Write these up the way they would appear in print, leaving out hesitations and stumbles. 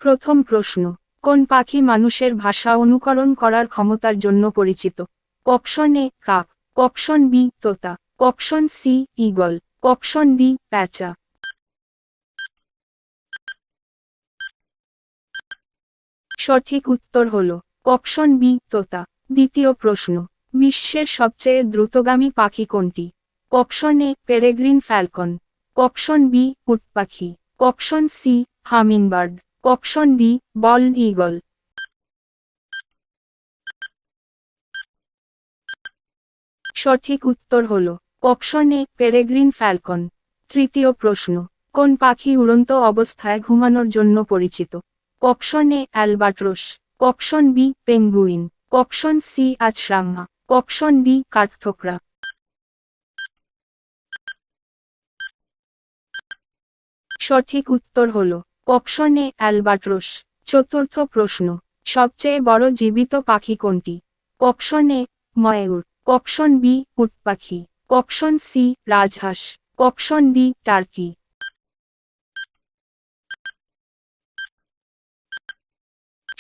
প্রথম প্রশ্ন, কোন পাখি মানুষের ভাষা অনুকরণ করার ক্ষমতার জন্য পরিচিত? অপশন এ কাক, অপশন বি তোতা, option C eagle, option D প্যাঁচা। সঠিক উত্তর হল অপশন বি তোতা। দ্বিতীয় প্রশ্ন, বিশ্বের সবচেয়ে দ্রুতগামী পাখি কোনটি? Option A peregrine falcon, option B উট পাখি, option C hummingbird, option D bald eagle. সঠিক উত্তর হল অপশন এ পেরেগ্রিন ফ্যালকন। তৃতীয় প্রশ্ন, কোন পাখি উড়ন্ত অবস্থায় ঘুমানোর জন্য পরিচিত? Option A albatross, option B penguin, option C আচরাম্মা, অপশন ডি কাঠঠোকরা। সঠিক উত্তর হল অপশন এ অ্যালবাট্রস। চতুর্থ প্রশ্ন, সবচেয়ে বড় জীবিত পাখি কোনটি? অপশন এ ময়ূর, অপশন বি উট পাখি, অপশন সি রাজহাঁস, অপশন ডি টার্কি।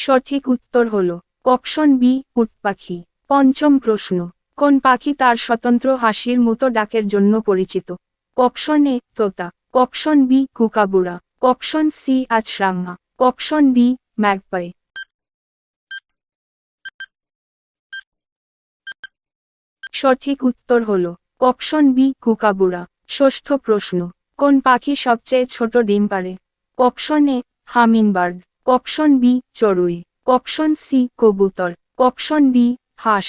সঠিক উত্তর হল অপশন বি উট পাখি। পঞ্চম প্রশ্ন, কোন পাখি তার স্বতন্ত্র হাসির মতো ডাকের জন্য পরিচিত? অপশন এ তোতা, option B kookaburra, option C আচরাম্মা, অপশন ডি ম্যাগপাই। সঠিক উত্তর হল অপশন বি কুকাবুরা। ষষ্ঠ প্রশ্ন, কোন পাখি সবচেয়ে ছোট ডিম পাড়ে? Option A hummingbird, option B চড়ুই, অপশন সি কবুতর, অপশন ডি হাঁস।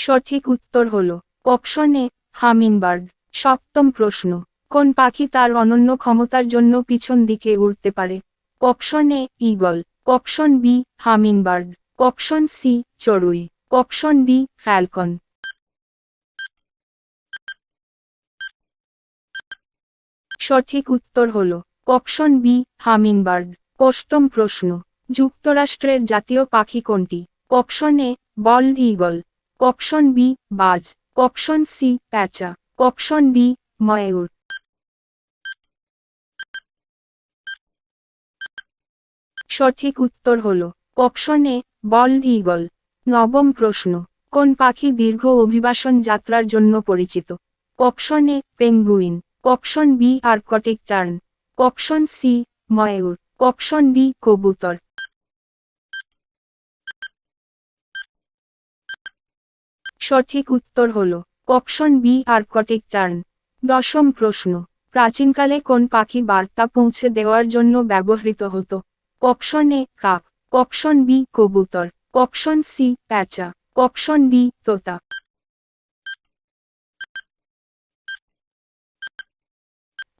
সঠিক উত্তর হল অপশন এ হামিংবার্ড। সপ্তম প্রশ্ন, কোন পাখি তার অনন্য ক্ষমতার জন্য পিছন দিকে উড়তে পারে? Option A eagle, option B hummingbird, option C চড়ুই, অপশন ডি ফ্যালকন। সঠিক উত্তর হল অপশন বি হামিংবার্ড। অষ্টম প্রশ্ন, যুক্তরাষ্ট্রের জাতীয় পাখি কোনটি? Option A bald eagle, option B বাজ, অপশন সি প্যাঁচা, অপশন ডি ময়ূর। সঠিক উত্তর হল অপশন এ বল্ড ঈগল। নবম প্রশ্ন, কোন পাখি দীর্ঘ অভিবাসন যাত্রার জন্য পরিচিত? Option A penguin, option B Arctic tern, option C ময়ূর, অপশন ডি কবুতর। সঠিক উত্তর হল অপশন বি আর্কটিক টার্ন। দশম প্রশ্ন, প্রাচীনকালে কোন পাখি বার্তা পৌঁছে দেওয়ার জন্য ব্যবহৃত হতো? অপশন এ কাক, অপশন বি কবুতর, অপশন সি প্যাঁচা, অপশন ডি তোতা।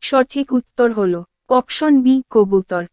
সঠিক উত্তর হল অপশন বি কবুতর।